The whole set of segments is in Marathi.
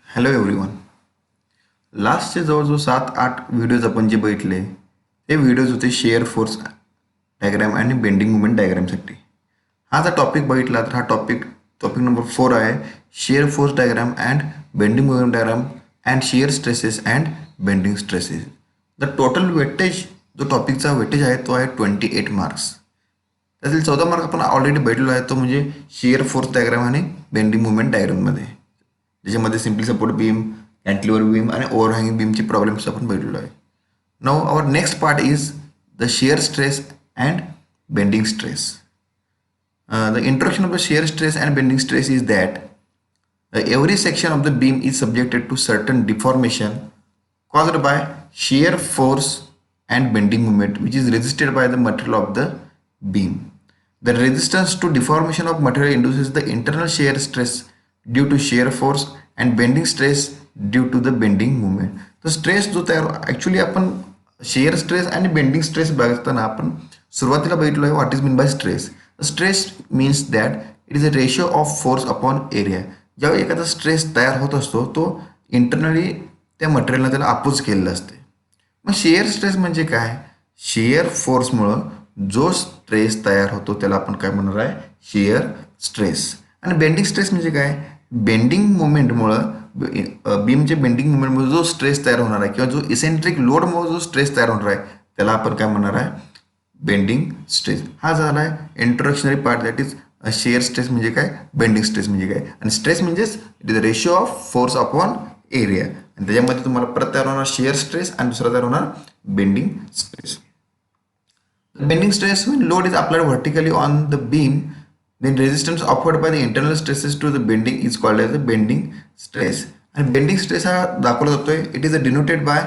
Hello everyone. लास्टचे जवळजवळ 7-8 व्हिडिओज आपण जे बघितले ते व्हिडिओज होते शेअर फोर्स डायग्राम आणि बेंडिंग मुवमेंट डायग्रामसाठी. हा जर टॉपिक बघितला तर हा टॉपिक नंबर 4 आहे. Share force diagram and bending movement diagram and share stresses and bending stresses. The total weightage जो टॉपिकचा वेटेज आहे तो आहे 28 मार्क्स. त्यातील 14 मार्क आपण ऑलरेडी भेटलेलो आहे, तो म्हणजे शेअर फोर्स डायग्राम आणि बेंडिंग मुवमेंट डायग्राममध्ये, ज्याच्यामध्ये simply support beam, cantilever beam आणि ओव्हरहँगिंग बीमचे प्रॉब्लेम्स आपण भेटलेलो आहे. Now our next part is the shear stress and bending stress. The introduction of the shear stress and bending stress is that every section of the beam is subjected to certain deformation caused by shear force and bending moment, which is resisted by the material of the beam. The resistance to deformation of material induces the internal shear stress due to shear force and bending stress due to the bending moment. तर स्ट्रेस जो तयार ॲक्च्युली आपण शेअर स्ट्रेस आणि बेंडिंग स्ट्रेस बघताना आपण सुरुवातीला बघितलो आहे what is mean bye stress. Stress means that it is a ratio of force upon area. ज्यावेळी एखादा स्ट्रेस तयार होत असतो तो इंटरनली त्या मटेरियलला त्याला अपोज केलेलं असते. मग शेअर स्ट्रेस म्हणजे काय? शेअर फोर्समुळं जो स्ट्रेस तयार होतो त्याला आपण काय म्हणणार आहे? Share stress. आणि बेंडिंग स्ट्रेस म्हणजे काय? बेंडिंग मुवमेंटमुळं बीमचे बेंडिंग मुवमेंटमुळे जो स्ट्रेस तयार होणार आहे किंवा जो इसेंट्रिक लोडमुळे जो स्ट्रेस तयार होणार आहे त्याला आपण काय म्हणणार आहे? Bending stress. हा झाला आहे introductory part. That is share stress म्हणजे काय, बेंडिंग स्ट्रेस म्हणजे काय. आणि स्ट्रेस म्हणजेच it is the ratio of force upon area. आणि त्याच्यामध्ये तुम्हाला परत तयार होणार शेअर स्ट्रेस आणि दुसरा तयार होणार bending stress. Bending stress, when load is applied vertically on the beam, then resistance offered by the internal stresses to the bending is called as the bending stress. आणि बेंडिंग स्ट्रेस हा दाखवला जातोय, it is denoted by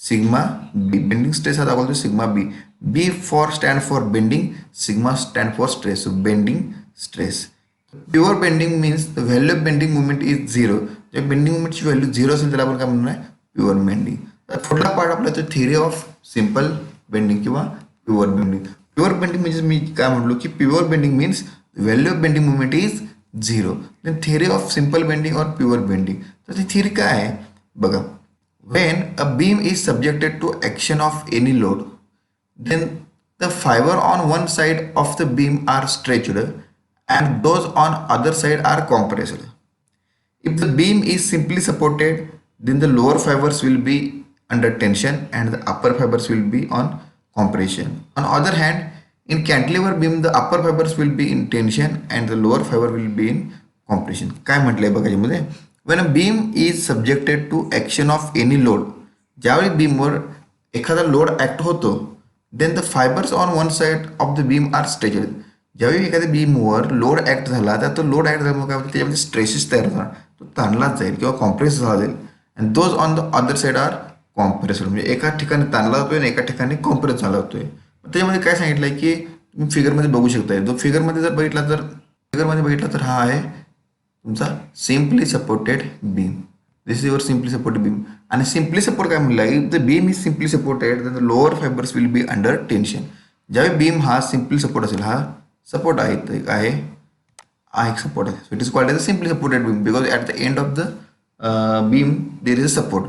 sigma B. Bending stress हा दाखवतो sigma B. B for stand for bending, sigma stand for stress. So bending stress. Pure bending means the value of bending movement is zero. जे बेंडिंग मुवमेंटची व्हॅल्यू झिरो असेल त्याला आपण काय म्हणणार आहे? Pure bending. तर पुढला पार्ट आपला तो थिअरी ऑफ सिम्पल बेंडिंग किंवा प्युअर बेंडिंग. प्युअर बेंडिंग म्हणजे मी काय म्हणलो की pure bending means value of bending movement is zero. Then theory of simple bending और प्युअर बेंडिंग. तर ती थिअरी काय आहे बघा. When a beam is subjected to action of any load, then the fiber on one side of the beam are stretched and those on other side are compressed. If the beam is simply supported, then the lower fibers will be under tension and the upper fibers will be on compression. On other hand, in cantilever beam the upper fibers will be in tension and the lower fiber will be in compression. काय म्हटलंय बघा यामध्ये, when a beam is subjected to action of any load, ज्यावेळी बीमवर एखादा लोड ॲक्ट होतो, then the fibres on one side of the beam are stretched. ज्यावेळी एखाद्या बीमवर लोड ॲक्ट झाला तर तो लोड ॲक्ट झाल्यामुळे काय होतं, त्याच्यामध्ये स्ट्रेसेस तयार होणार, तो ताणलाच जाईल किंवा कॉम्प्रेस झाला जाईल. And those on the other side are compress. म्हणजे एका ठिकाणी ताणला जातोय आणि एका ठिकाणी कॉम्प्रेस झाला जातोय. त्याच्यामध्ये काय सांगितलं आहे की तुम्ही फिगरमध्ये बघू शकताय. जो फिगरमध्ये जर बघितला तर हा आहे तुमचा simply supported beam. This is your simply supported beam. आणि सिम्पली सपोर्ट काय म्हणलं, if the beam is simply supported तर the lower fibres will be under tension. ज्यावेळी बीम हा सिम्पली सपोर्ट असेल, हा सपोर्ट आहे, हा एक सपोर्ट आहे. So it is called as a simply supported beam because at the end of the beam there is a support.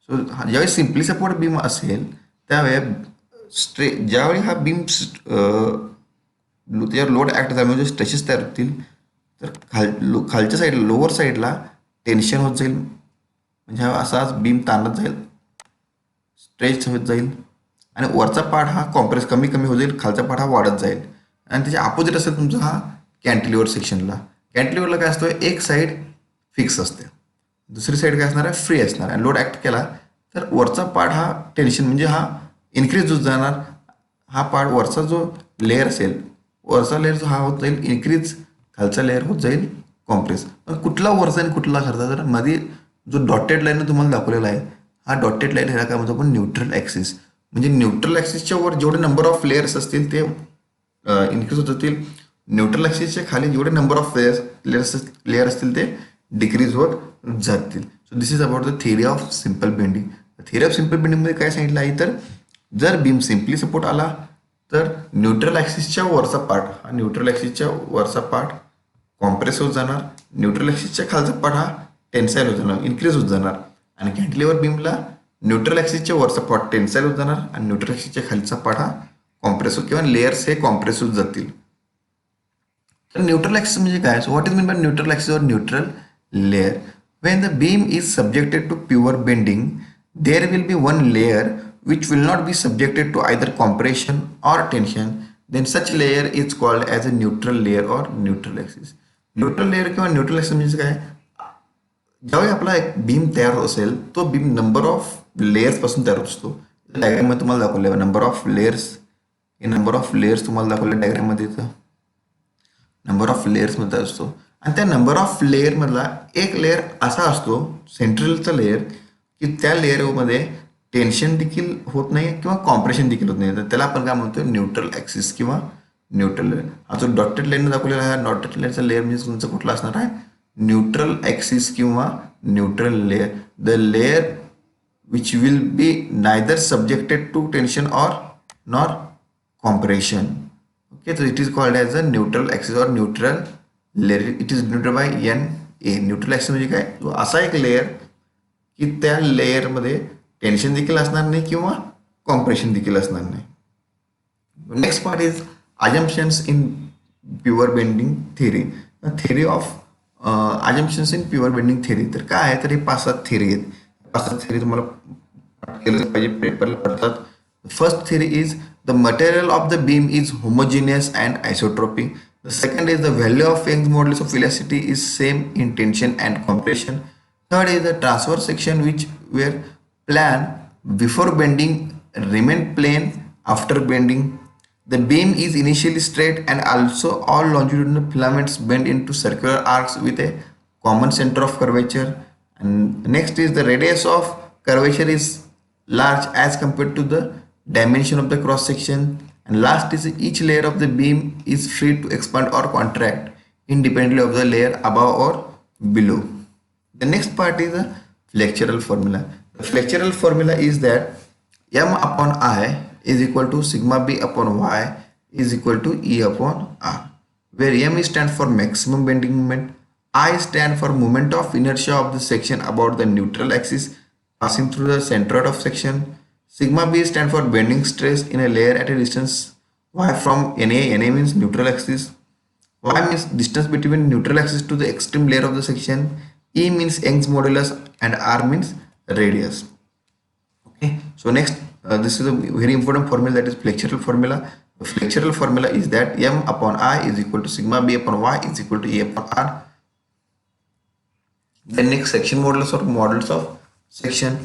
So ज्यावेळी सिम्पली सपोर्ट बीम असेल त्यावेळी ज्यावेळी हा बीम त्याच्यावर लोड ॲक्ट झाल्यामुळे जे स्ट्रेचेस तयार होतील तर खालच्या साईडला लोअर साईडला टेन्शन होत जाईल. म्हणजे हा असाच बीम ताणत जाईल, स्ट्रेच होत जाईल आणि वरचा पार्ट हा कॉम्प्रेस कमी होत जाईल, खालचा पार्ट हा वाढत जाईल. आणि त्याच्या अपोजिट असेल तुमचा हा कॅन्टिलिव्हर सेक्शनला. कॅन्टिलिव्हरला काय असतं, एक साईड फिक्स असते, दुसरी साईड काय असणार आहे, फ्री असणार. आणि लोड ॲक्ट केला तर वरचा पार्ट हा टेन्शन म्हणजे हा इन्क्रीज होत जाणार. हा पार्ट वरचा जो लेअर असेल, वरचा लेअर हा होत जाईल इन्क्रीज, खालचा लेअर होत जाईल कॉम्प्रेस. पण कुठला वरचा आणि कुठला खालचा, तर मध्ये जो डॉटेड लाईन तुम्हाला दाखवलेला आहे, हा डॉटेड लाईन ह्याला काय म्हणतो आपण, न्यूट्रल ॲक्सिस. म्हणजे न्यूट्रल ॲक्सिसच्या वर जेवढे नंबर ऑफ लेयर्स असतील ते इन्क्रीज होत जातील. न्यूट्रल ॲक्सिसच्या खाली जेवढे नंबर ऑफ लेयर असतील ते डिक्रीज होत जातील. So this is about the theory of simple bending. Theory of simple बेंडिंगमध्ये काय सांगितलं आहे, तर जर बीम सिम्पली सपोर्ट आला तर न्यूट्रल ॲक्सिसच्या वरचा पार्ट, हा न्यूट्रल ॲक्सिसच्या वरचा पार्ट कॉम्प्रेस होत जाणार. न्यूट्रल ॲक्सिसच्या खालचा पार्ट हा टेन्साईल होत जाणार, इन्क्रीज होत जाणार. आणि कॅन्टिलिव्हर बीमला न्यूट्रल ॲक्सिसच्या वरचा पार्ट टेन्साईल होत जाणार आणि न्यूट्रल ॲक्सिसच्या खालचा पार्ट हा कॉम्प्रेसिव्ह किंवा लेयर्स हे कॉम्प्रेसिव्ह जातील. तर न्यूट्रल ॲक्सिस म्हणजे काय? So what is mean by neutral axis और neutral layer? When the beam is subjected to pure bending, there will be one layer which will not be subjected to either compression or tension. Then such layer is called as a neutral layer or neutral axis. Neutral layer किंवा neutral axis म्हणजे काय? ज्यावेळी आपला एक बीम तयार होत असेल तो बीम नंबर ऑफ लेयर्स पासून तयार होत असतो. डायग्राममध्ये तुम्हाला दाखवलं नंबर ऑफ लेयर्स, हे नंबर ऑफ लेयर्स तुम्हाला दाखवलं डायग्राममध्ये इथं नंबर ऑफ लेयर्समध्ये असतो. आणि त्या नंबर ऑफ लेअरमधला एक लेअर असा असतो सेंट्रलचा लेअर की त्या लेअरमध्ये टेन्शन देखील होत नाही किंवा कॉम्प्रेशन देखील होत नाही. तर त्याला आपण काय म्हणतो न्यूट्रल ॲक्सिस किंवा न्यूट्रल लेअर. हा जो डॉटेड लाईन दाखवलेला आहे डॉटेड लाईनचा लेअर म्हणजे तुमचा कुठला असणार आहे न्यूट्रल ॲक्सिस किंवा neutral layer. The layer which will be neither subjected to tension और nor compression. Okay, so it is called as a neutral axis or neutral layer. It is denoted by NA. Neutral axis म्हणजे काय? तो असा एक लेअर की त्या लेअरमध्ये टेन्शन देखील असणार नाही किंवा कॉम्प्रेशन देखील असणार नाही. Next part is assumptions in pure bending theory. Theory of assumptions in pure bending theory. तर काय आहे तर हे 5-7 थिअरी आहेत. 5-7 थिअरी तुम्हाला केलं पाहिजे, पेपरला पडतात. First theory is the material of the beam is homogeneous and isotropic. The second is the value of Young's modulus of elasticity is same in tension and compression. Third is the transverse section which were plane before bending remain plane after bending. The beam is initially straight and also all longitudinal filaments bend into circular arcs with a common center of curvature. And next is the radius of curvature is large as compared to the dimension of the cross section. And last is each layer of the beam is free to expand or contract independently of the layer above or below. The next part is the flexural formula. The flexural formula is that M upon I is equal to sigma B upon Y is equal to E upon R, where M stands for maximum bending moment, I stand for moment of inertia of the section about the neutral axis passing through the centroid of section. Sigma B stands for bending stress in a layer at a distance y from NA. NA means neutral axis. Y means distance between neutral axis to the extreme layer of the section. E means Young's modulus and R means radius. Okay. So next, this is a very important formula, that is flexural formula. The flexural formula is that M upon I is equal to sigma B upon Y is equal to E upon R. The next section modulus or modulus of section.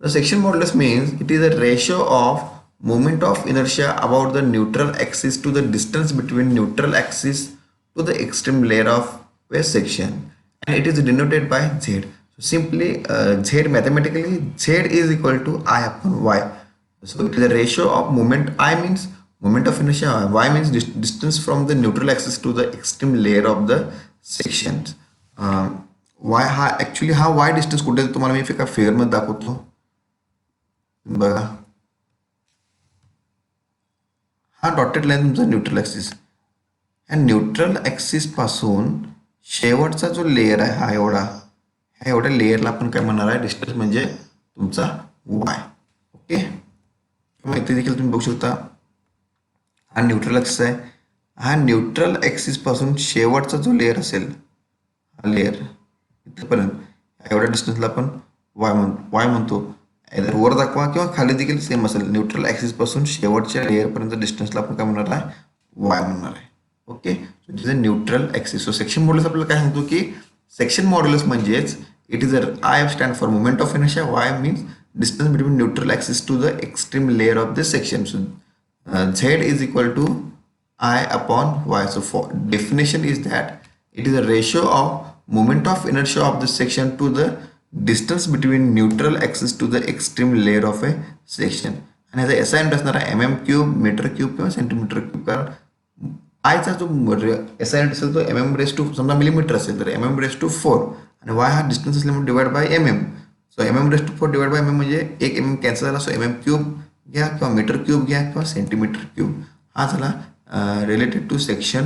The section modulus means it is a ratio of moment of inertia about the neutral axis to the distance between neutral axis to the extreme layer of a section, and it is denoted by Z. So simply Z mathematically Z is equal to I upon Y. So it is a ratio of moment. I means moment of inertia, Y means distance from the neutral axis to the extreme layer of the sections. Y हा ॲक्च्युली हा Y डिस्टन्स कुठे तुम्हाला मी एका फिगरमध्ये दाखवतो बघा. हा डॉटेड लाईन तुमचा न्यूट्रल ॲक्सिस. ह्या न्यूट्रल ॲक्सिस पासून शेवटचा जो लेअर आहे हा ह्या एवढ्या लेअरला आपण काय म्हणणार आहे डिस्टन्स म्हणजे तुमचा वाय. ओके, किंवा इथे देखील तुम्ही बघू शकता हा न्यूट्रल ॲक्सिस आहे. हा न्यूट्रल ॲक्सिस पासून शेवटचा जो लेअर असेल हा लेअर इथपर्यंत एवढ्या डिस्टन्सला आपण वाय म्हणतो. वर दाखवा किंवा खाली देखील सेम असेल. न्यूट्रल ॲक्सिस पासून शेवटच्या लेअरपर्यंत डिस्टन्सला आपण काय म्हणणार आहे वाय म्हणणार आहे. Okay, so it is a neutral axis. So section modulus आपल्याला काय सांगतो की सेक्शन मॉड्युलस म्हणजेच it is a I stand for moment of inertia, Y means distance between neutral axis to the extreme layer of the section. So Z is equal to I upon Y. So for definition is that it is a ratio of moment of inertia of the section to the distance between neutral axis to the extreme layer of a section. आणि ह्याचा एस आय युनिट असणार आहे mm³ मीटर क्यूब किंवा सेंटीमीटर क्यूब. कारण आयचा जो एस आय युनिट असेल तो mm⁻⁴ समजा मिलीमीटर असेल तर mm⁻⁴ आणि वाय हा डिस्टन्स असल्यामुळे divide by mm. So mm⁻⁴ divide by mm म्हणजे 1 mm कॅन्सल झाला. सो mm³ घ्या किंवा मीटर क्यूब घ्या किंवा सेंटीमीटर क्यूब. हा झाला related to section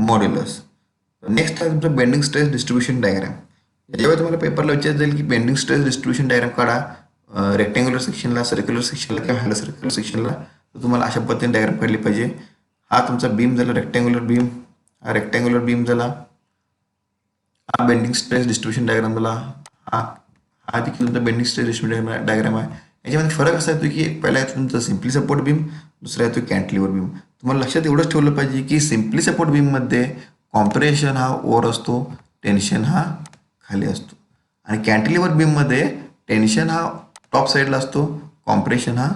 modulus. Next आहे तुमचं बेंडिंग स्ट्रेस डिस्ट्रीब्युशन डायग्राम. याच्यावेळी तुम्हाला पेपरला विचारलं जाईल की बेंडिंग स्ट्रेस डिस्ट्रीब्युशन डायग्राम काढा रेक्टँग्युलर सेक्शनला, सर्क्युलर सेक्शनला किंवा हॅलो सर्क्युलर सेक्शनला. तर तुम्हाला अशा पद्धतीने डायग्राम काढली पाहिजे. हा तुमचा बीम झाला रेक्टँग्युलर बीम, हा रेक्टँग्युलर बीम झाला, हा बेंडिंग स्ट्रेस डिस्ट्रीब्युशन डायग्राम झाला, हा हा देखील तुमचा बेंडिंग स्ट्रेस डिस्ट्रीब्युशन डायग्राम आहे. याच्यामध्ये फरक असा येतो की पहिला आहे तुमचा सिम्पली सपोर्ट बीम, दुसरा येतो कॅन्टिलिव्हर बीम. तुम्हाला लक्षात एवढंच ठेवलं पाहिजे की सिम्पली सपोर्ट बीममध्ये कॉम्प्रेशन हा वर असतो, टेन्शन हा खाली असतो. आणि कॅन्टिलिव्हर बीममध्ये टेन्शन हा टॉप साईडला असतो, कॉम्प्रेशन हा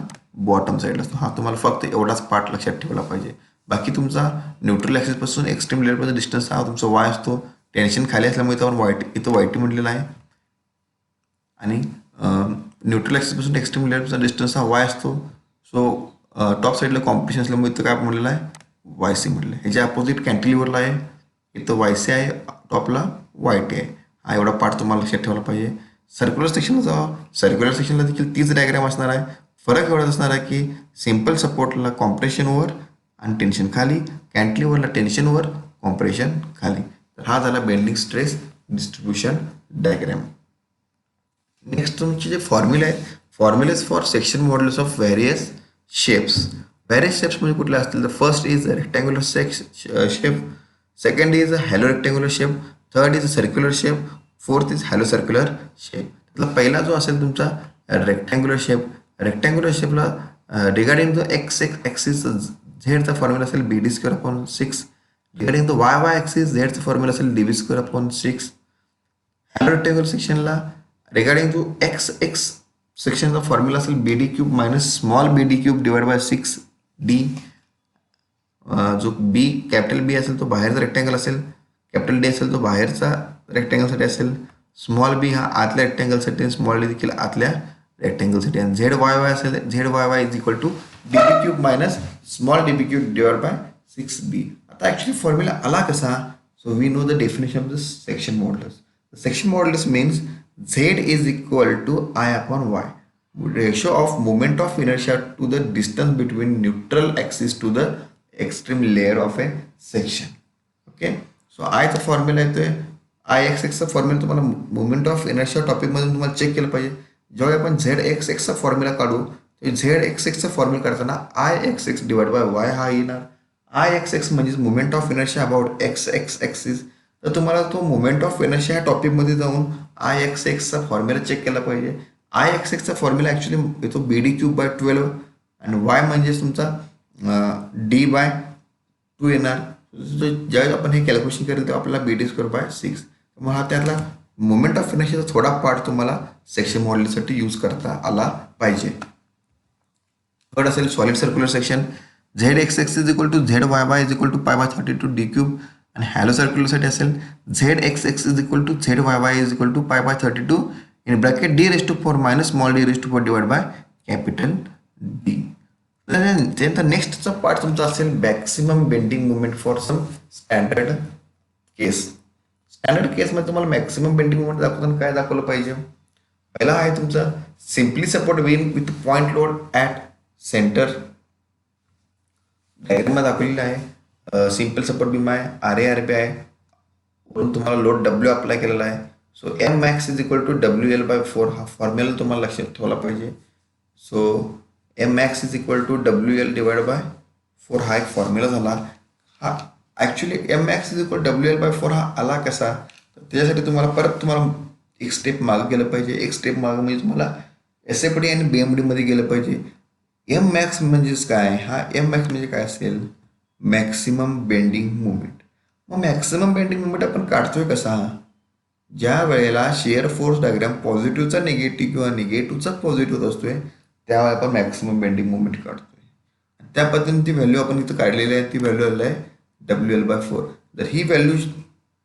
बॉटम साईडला असतो. हा तुम्हाला फक्त एवढाच पार्ट लक्षात ठेवला पाहिजे. बाकी तुमचा न्यूट्रल ॲक्सिसपासून एक्स्ट्रीम लेअरपर्यंत डिस्टन्स हा तुमचा वाय असतो. टेन्शन खाली असल्यामुळे इथं वायटी म्हटलेलं आहे. आणि न्यूट्रल ॲक्सिसपासून एक्स्ट्रीम लेअरचा डिस्टन्स हा वाय असतो. सो टॉप साईडला कॉम्प्रेशन असल्यामुळे इथं काय म्हटलेलं आहे, वाय सी म्हटलं आहे. ह्याच्या अपोजिट कॅन्टिलिव्हरला आहे, इथं वाय सी आहे, टॉपला वाय टी आहे. हा एवढा पार्ट तुम्हाला लक्षात ठेवला पाहिजे. सर्क्युलर सेक्शनला जावा, सर्क्युलर सेक्शनला देखील तीच डायग्राम असणार आहे. फरक एवढाच असणार आहे की सिम्पल सपोर्टला कॉम्प्रेशनवर आणि टेन्शन खाली, कॅन्टिलिव्हरला टेन्शनवर कॉम्प्रेशन खाली. तर हा झाला bending stress distribution diagram. Next तुमचे जे फॉर्म्युले आहेत, formulas for section modulus of various shapes. Various shapes म्हणजे कुठले असतील तर first is rectangular shape, second is a hollow rectangular shape, third is a circular shape, fourth is hollow circular shape. त्यातला पहिला जो असेल तुमचा रेक्टँग्युलर शेप, रेक्टँग्युलर शेपला रिगार्डिंग द एक्स ॲक्सिस झेडचा फॉर्म्युला असेल B D square upon 6. Regarding the Y Y axis झेडचा फॉर्म्युला असेल D B square upon 6. Hollow rectangle सेक्शनला रिगार्डिंग टू एक्स एक्स सेक्शनचा फॉर्म्युला असेल B D cube minus small B D cube divide by 6D. जो बी कॅपिटल बी असेल तो बाहेरचा रेक्टँगल असेल, कॅपिटल डी असेल तो बाहेरचा रेक्टँगलसाठी असेल, स्मॉल बी हा आतल्या रेक्टँगलसाठी, स्मॉल डी देखील आतल्या रेक्टँगलसाठी. आणि झेड वाय वाय असेल, Z Y Y is equal to D B cube minus small D B cube divide by 6B. आता ॲक्च्युली फॉर्म्युला आला कसा? So we know the definition of the section modulus. Section modulus means Z is equal to I upon Y, ratio of moment of inertia to the distance between neutral axis to the extreme layer of a section. Okay, so I चा फॉर्म्युला येतोय, आय एक्स एक्सचा फॉर्म्युला तुम्हाला मोमेंट ऑफ इनर्शिया टॉपिकमध्ये तुम्हाला चेक केलं पाहिजे. जेव्हा आपण झेड एक्स एक्सचा फॉर्म्युला काढू, तर झेड एक्स एक्सचा फॉर्म्युला काढताना I x x divide by Y हा येणार. आय एक्स एक्स म्हणजेच moment of inertia about x x axis. तर तुम्हाला तो मोमेंट ऑफ इनर्शिया ह्या टॉपिकमध्ये जाऊन आय एक्स एक्सचा फॉर्म्युला चेक केला पाहिजे. आय एक्स एक्सचा फॉर्म्युला ॲक्च्युली येतो बी डी क्यूब बाय 12 आणि वाय म्हणजेच तुमचा डी बाय 2 येणार. ज्यावेळेस आपण हे कॅल्क्युलेशन करेल तेव्हा आपल्याला बी डी स्क्वेअर बाय 6. मग हा त्यातला मोमेंट ऑफ इनर्शियाचा थोडा पार्ट तुम्हाला सेक्शन मॉड्युलससाठी यूज करता आला पाहिजे. थर्ड असेल solid circular section, Z X X is equal to Z Y Y is equal to pi by 32 D cube. आणि हॅलो सर्क्युलरसाठी असेल Z X X is equal to Z Y Y is equal to pi by 32 in bracket D raise to 4 minus small D raise to 4 divide by capital D. त्यानंतर नेक्स्टचा पार्ट तुमचा असेल maximum bending movement for some standard case. Standard केसमध्ये तुम्हाला मॅक्सिमम बेंडिंग मुवमेंट दाखवताना काय दाखवलं पाहिजे? पहिला आहे तुमचा simply support beam with point load at centre. डायग्राममध्ये दाखवलेला आहे. सिम्पल सपोर्ट बीम आहे, आर ए आर बी आहे, वरून तुम्हाला लोड डब्ल्यू अप्लाय केलेला आहे. So M max is equal to W L by 4 हा फॉर्म्युला तुम्हाला लक्षात ठेवला पाहिजे. So M max is equal to W L divide by 4 हा एक फॉर्म्युला झाला. हा actually M max is equal W L by 4 हा आला कसा? तर त्याच्यासाठी तुम्हाला एक स्टेप मागं गेलं पाहिजे. एक स्टेप मागं म्हणजे तुम्हाला एस एफ डी आणि बी एम डीमध्ये गेलं पाहिजे. एम मॅक्स म्हणजेच काय? हा एम मॅक्स म्हणजे काय असेल? Maximum bending movement. मग मॅक्सिमम बेंडिंग मुवमेंट आपण काढतोय कसा? ज्या वेळेला शेअर फोर्स डायग्राम पॉझिटिव्हचा निगेटिव्ह किंवा निगेटिव्हचा पॉझिटिव्ह असतोय त्यावेळेला आपण मॅक्सिमम बेंडिंग मुवमेंट काढतोय. त्या पद्धतीने ती व्हॅल्यू आपण इथं काढलेली आहे. ती व्हॅल्यू आलेली आहे डब्ल्यू एल बाय 4. तर ही व्हॅल्यू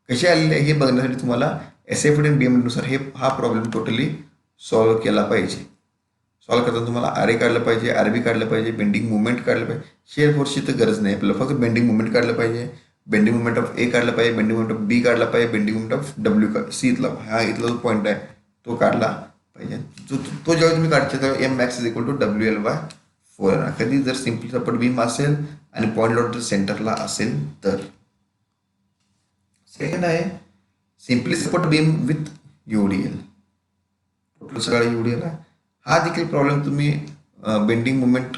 कशी आलेली आहे हे बघण्यासाठी तुम्हाला एस एफ डी आणि बी एम डीनुसार हा प्रॉब्लेम टोटली सॉल्व्ह केला पाहिजे. सॉल्व्ह करताना तुम्हाला आर ए काढलं पाहिजे, आर बी काढलं पाहिजे, बेंडिंग मुवमेंट काढलं पाहिजे. शेअर फोर्सची तर गरज नाही आपल्याला, फक्त बेंडिंग मुवमेंट काढलं पाहिजे. बेंडिंग मुवमेंट ऑफ ए काढलं पाहिजे, बेंडिंग मुवमेंट ऑफ बी काढला पाहिजे, bending movement of W C इथला जो पॉईंट आहे तो काढला पाहिजे. तो जेव्हा तुम्ही काढता तेव्हा M max is equal to W L by 4. कधी जर सिम्पली सपोर्ट बीम असेल आणि पॉईंट लोड सेंटरला असेल तर. सेकंड आहे simply support beam with UDL. Total सगळा UDL आहे. हा देखील प्रॉब्लेम तुम्ही बेंडिंग मुवमेंट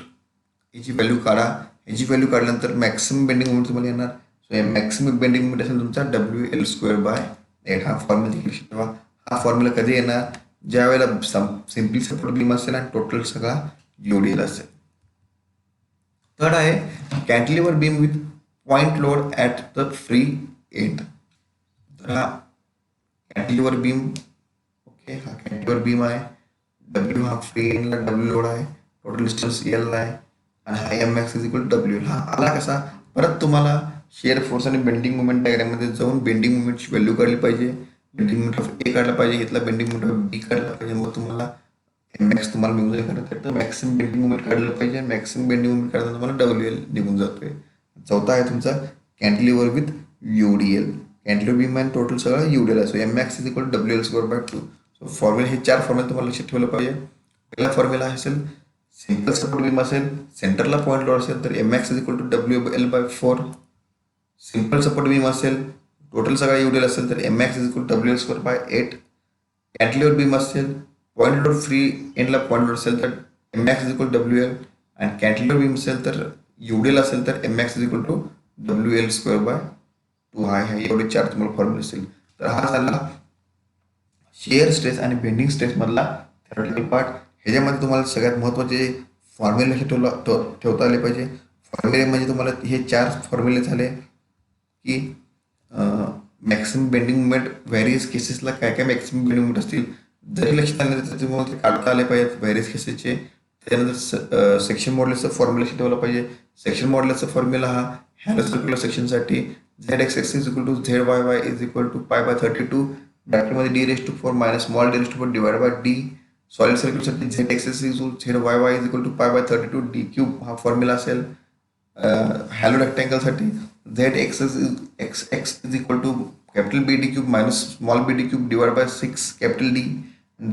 याची व्हॅल्यू काढा. याची व्हॅल्यू काढल्यानंतर मॅक्सिमम बेंडिंग मुवमेंट तुम्हाला येणार. सो मॅक्सिमम बेंडिंग मुवमेंट असेल तुमचा WL²/8. हा फॉर्म्युला देखील लक्षात ठेवा. हा फॉर्म्युला कधी येणार? ज्या वेळेला सिम्पली सपोर्ट बीम असेल आणि टोटल सगळा UDL असेल. थर्ड आहे cantilever beam with point load at the free end. तर हा कॅन्टिलिव्हर बीम, ओके, हा कॅन्टिलिव्हर बीम आहे. W हा फ्री एंडला W लोड आहे, टोटल डिस्टन्स L आहे आणि हा MX इज इक्वल WL. हा आला कसा? परत तुम्हाला शेअर फोर्स आणि बेंडिंग मुवमेंट डायग्राममध्ये जाऊन बेंडिंग मुवमेंटची व्हॅल्यू काढली पाहिजे. बेंडिंग मुवमेंट ऑफ A काढला पाहिजे, इथला बेंडिंग मुवमेंट ऑफ B काढला पाहिजे. मग तुम्हाला MX तुम्हाला मिळून जाईल. तर मॅक्सिमम बेंडिंग मुवमेंट काढलं पाहिजे. मॅक्सिमम बेंडिंग मुवमेंट काढताना तुम्हाला WL निघून जातोय. चौथा आहे तुमचा cantilever with UDL. Cantilever beam आणि टोटल सगळं UDL आहे. So MX is equal WL²/2. So formula हे 4 फॉर्म्युला तुम्हाला लक्षात ठेवलं पाहिजे. पहिला फॉर्म्युला असेल सिंपल सपोर्ट बीम असेल, सेंटरला पॉईंट लोड असेल तर MX is equal to WL/4. Simple support beam असेल, टोटल सगळा UDL असेल तर MX is equal to WL²/8. Cantilever beam असेल, पॉईंट लोड फ्री एंडला पॉईंट लोड असेल तर MX is equal to WL. आणि कॅन्टिलिव्हर बीम असेल तर UDL असेल तर MX is equal to WL²/2. हा एवढे 4 तुम्हाला फॉर्म्युला असेल. तर हा झाला शेअर स्ट्रेस आणि बेंडिंग स्ट्रेस मधला थेरॉटिकल पार्ट. ह्याच्यामध्ये तुम्हाला सगळ्यात महत्त्वाचे फॉर्म्युले ठेवता आले पाहिजे. फॉर्म्युले म्हणजे तुम्हाला हे 4 फॉर्म्युले झाले की मॅक्सिमम बेंडिंग मुवमेंट व्हॅरियस केसेसला काय काय मॅक्सिमम बेंडिंग मुवमेंट असतील जरी लक्षात आले तर तुम्हाला ते काढता आले पाहिजेत व्हॅरियस केसेसचे. त्यानंतर सेक्शन मॉड्युलसचा फॉर्म्युला ठेवला पाहिजे. सेक्शन मॉड्युलसचा फॉर्म्युला हा हॅलो सर्क्युलर सेक्शनसाठी ZXX is equal to ZYY is equal to π/32. ब्रॅकेटमध्ये d⁴ small d⁴ divide by d. Solid सर्क्युलरसाठी ZXX is ZYY is equal to π/32 d³ हा फॉर्म्युला असेल. हॅलो रेक्टँगलसाठी ZXX is equal to capital BD³ small BD³ divide by 6 capital D.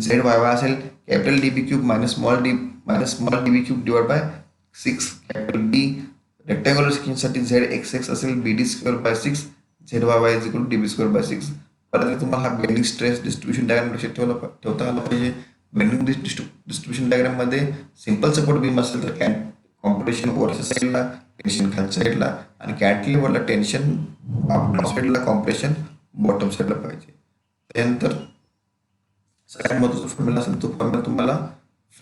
ZYY असेल capital DB³ small DB³ divide by 6 capital D. Rectangular सेक्शनसाठी ZXX असेल BD²/6 ZYY is equal to DB²/6. परत तुम्हाला हा बेंडिंग स्ट्रेस डिस्ट्रीब्युशन डायग्राम लक्षात ठेवता आला पाहिजे. बेंडिंग डिस्ट्रीब्युशन डायग्राममध्ये सिंपल सपोर्ट बीम असेल तर कॉम्प्रेशन वरच्या साईडला, टेन्शन खालच्या साईडला आणि कॅन्टिलिव्हरला टेन्शन टॉप साईडला, कॉम्प्रेशन बॉटम साईडला पाहिजे. त्यानंतर सगळ्यात महत्त्वाचा फॉर्म्युला असेल तो फॉर्म्युला तुम्हाला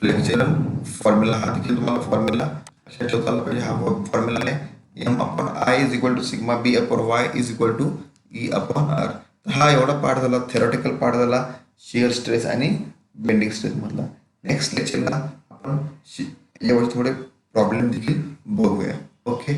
फ्लेक्झरल फॉर्म्युला. हा देखील तुम्हाला फॉर्म्युला लक्षात ठेवता आला पाहिजे. हा फॉर्म्युला आहे M/I is equal to sigma B/Y is equal to E/R. हा एवढा पार्ट झाला, थेरॉटिकल पार्ट झाला शिअर स्ट्रेस आणि बेंडिंग स्ट्रेस मधला. नेक्स्ट लेक्चरला आपण यावर थोडे प्रॉब्लेम देखील बघूया. ओके.